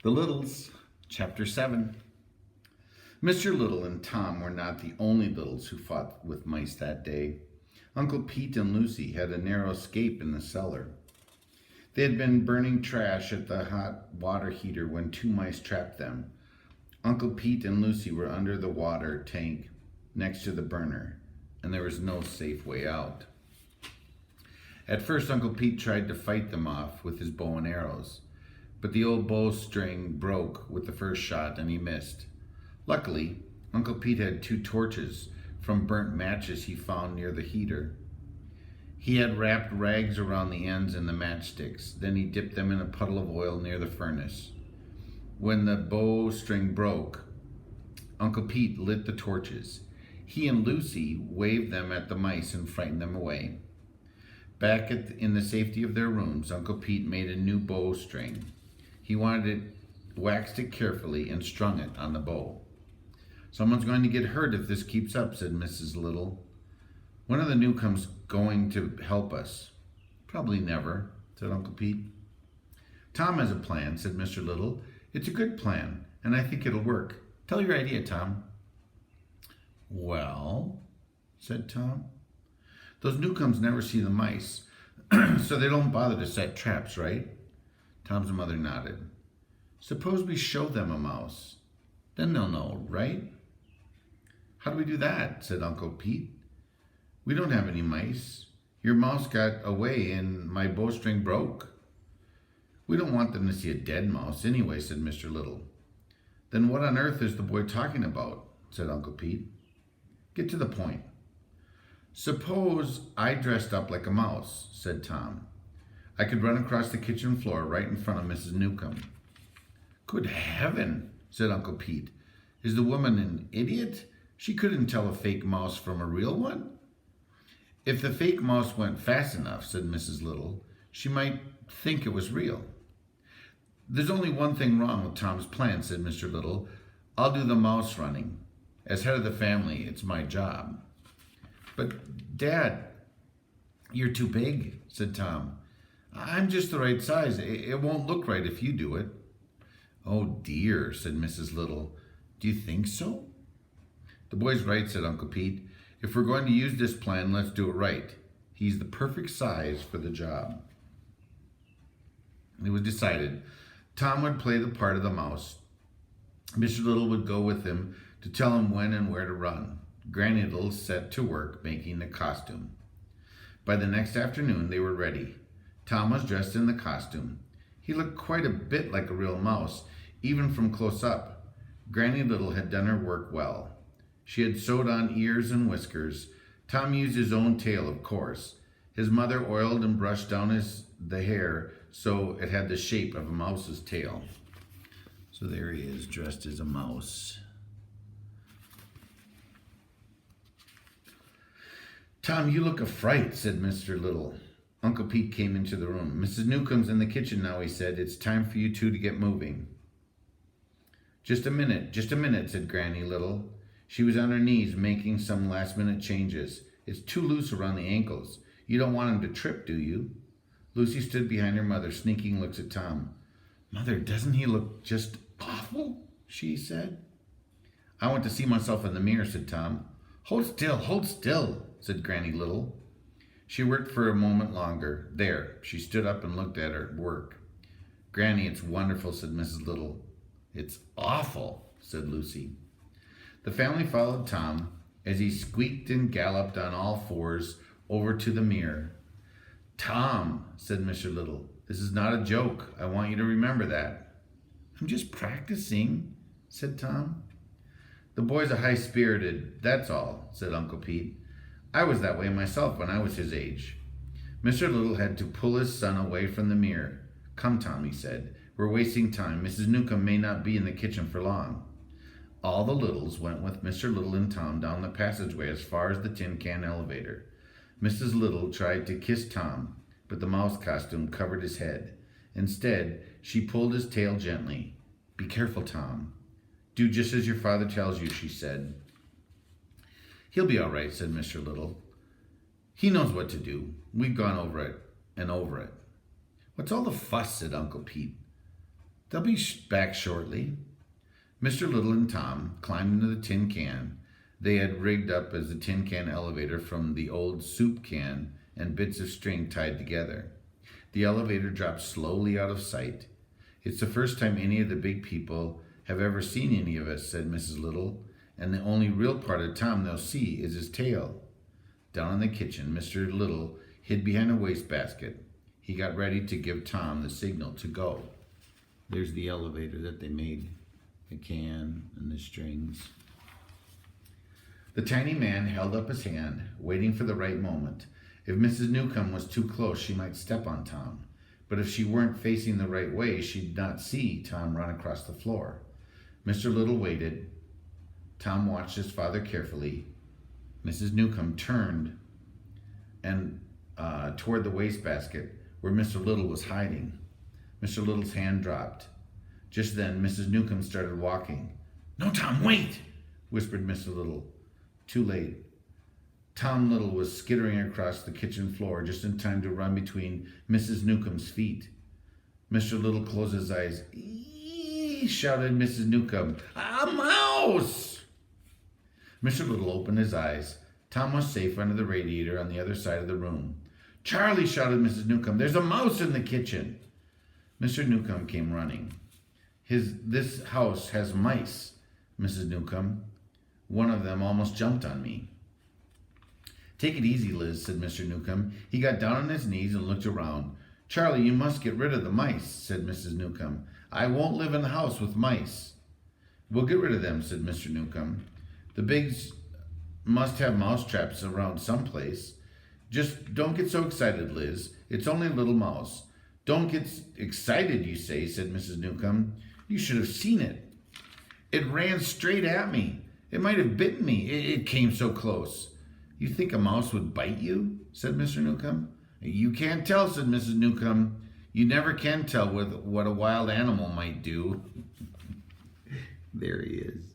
The Littles, Chapter 7. Mr. Little and Tom were not the only Littles who fought with mice that day. Uncle Pete and Lucy had a narrow escape in the cellar. They had been burning trash at the hot water heater when two mice trapped them. Uncle Pete and Lucy were under the water tank next to the burner, and there was no safe way out. At first, Uncle Pete tried to fight them off with his bow and arrows, but the old bowstring broke with the first shot and he missed. Luckily, Uncle Pete had two torches from burnt matches he found near the heater. He had wrapped rags around the ends and the matchsticks. Then he dipped them in a puddle of oil near the furnace. When the bowstring broke, Uncle Pete lit the torches. He and Lucy waved them at the mice and frightened them away. Back in the safety of their rooms, Uncle Pete made a new bowstring. He waxed it carefully and strung it on the bow. "Someone's going to get hurt if this keeps up," said Mrs. Little. "When are the newcomers going to help us?" "Probably never," said Uncle Pete. "Tom has a plan," said Mr. Little. "It's a good plan, and I think it'll work. Tell your idea, Tom." "Well," said Tom, "those newcomers never see the mice, so they don't bother to set traps, right?" Tom's mother nodded. "Suppose we show them a mouse. Then they'll know, right?" "How do we do that?" said Uncle Pete. "We don't have any mice. Your mouse got away and my bowstring broke." "We don't want them to see a dead mouse anyway," said Mr. Little. "Then what on earth is the boy talking about?" said Uncle Pete. "Get to the point." "Suppose I dressed up like a mouse," said Tom. "I could run across the kitchen floor right in front of Mrs. Newcomb." "Good heaven," said Uncle Pete. "Is the woman an idiot? She couldn't tell a fake mouse from a real one." "If the fake mouse went fast enough," said Mrs. Little, "she might think it was real." "There's only one thing wrong with Tom's plan," said Mr. Little. "I'll do the mouse running. As head of the family, it's my job." "But, Dad, you're too big," said Tom. "I'm just the right size. It won't look right if you do it." "Oh dear," said Mrs. Little. "Do you think so?" "The boy's right," said Uncle Pete. "If we're going to use this plan, let's do it right. He's the perfect size for the job." It was decided Tom would play the part of the mouse. Mr. Little would go with him to tell him when and where to run. Granny Little set to work making the costume. By the next afternoon, they were ready. Tom was dressed in the costume. He looked quite a bit like a real mouse, even from close up. Granny Little had done her work well. She had sewed on ears and whiskers. Tom used his own tail, of course. His mother oiled and brushed down the hair so it had the shape of a mouse's tail. So there he is, dressed as a mouse. "Tom, you look a fright," said Mr. Little. Uncle Pete came into the room. "Mrs. Newcomb's in the kitchen now," he said. "It's time for you two to get moving." Just a minute," said Granny Little. She was on her knees making some last-minute changes. "It's too loose around the ankles. You don't want him to trip, do you?" Lucy stood behind her mother, sneaking looks at Tom. "Mother, doesn't he look just awful?" she said. "I want to see myself in the mirror," said Tom. Hold still," said Granny Little. She worked for a moment longer. There, she stood up and looked at her work. "Granny, it's wonderful," said Mrs. Little. "It's awful," said Lucy. The family followed Tom as he squeaked and galloped on all fours over to the mirror. "Tom," said Mr. Little, "this is not a joke. I want you to remember that." "I'm just practicing," said Tom. "The boy's a high-spirited, that's all," said Uncle Pete. "I was that way myself when I was his age." Mr. Little had to pull his son away from the mirror. "Come, Tom," he said. "We're wasting time. Mrs. Newcomb may not be in the kitchen for long." All the Littles went with Mr. Little and Tom down the passageway as far as the tin can elevator. Mrs. Little tried to kiss Tom, but the mouse costume covered his head. Instead, she pulled his tail gently. "Be careful, Tom. Do just as your father tells you," she said. "He'll be all right," said Mr. Little. "He knows what to do. We've gone over it and over it." "What's all the fuss?" said Uncle Pete. They'll be back shortly. Mr. Little and Tom climbed into the tin can they had rigged up as a tin can elevator from the old soup can and bits of string tied together. The elevator dropped slowly out of sight. It's the first time any of the big people have ever seen any of us, said Mrs. Little, and the only real part of Tom they'll see is his tail. Down in the kitchen, Mr. Little hid behind a wastebasket. He got ready to give Tom the signal to go. There's the elevator that they made, the can and the strings. The tiny man held up his hand, waiting for the right moment. If Mrs. Newcomb was too close, she might step on Tom. But if she weren't facing the right way, she'd not see Tom run across the floor. Mr. Little waited. Tom watched his father carefully. Mrs. Newcomb turned and toward the wastebasket where Mr. Little was hiding. Mr. Little's hand dropped. Just then, Mrs. Newcomb started walking. "No, Tom, wait!" whispered Mr. Little. Too late. Tom Little was skittering across the kitchen floor just in time to run between Mrs. Newcomb's feet. Mr. Little closed his eyes. "Eee!" shouted Mrs. Newcomb. "A mouse!" Mr. Little opened his eyes. Tom was safe under the radiator on the other side of the room. "Charlie!" shouted Mrs. Newcomb. "There's a mouse in the kitchen!" Mr. Newcomb came running. This house has mice, Mrs. Newcomb. One of them almost jumped on me." "Take it easy, Liz," said Mr. Newcomb. He got down on his knees and looked around. "Charlie, you must get rid of the mice," said Mrs. Newcomb. "I won't live in the house with mice." "We'll get rid of them," said Mr. Newcomb. "The Bigs must have mouse traps around someplace. Just don't get so excited, Liz. It's only a little mouse." "Don't get excited, you say," said Mrs. Newcomb. "You should have seen it. It ran straight at me. It might have bitten me. It came so close." "You think a mouse would bite you?" said Mr. Newcomb. "You can't tell," said Mrs. Newcomb. "You never can tell what a wild animal might do." There he is.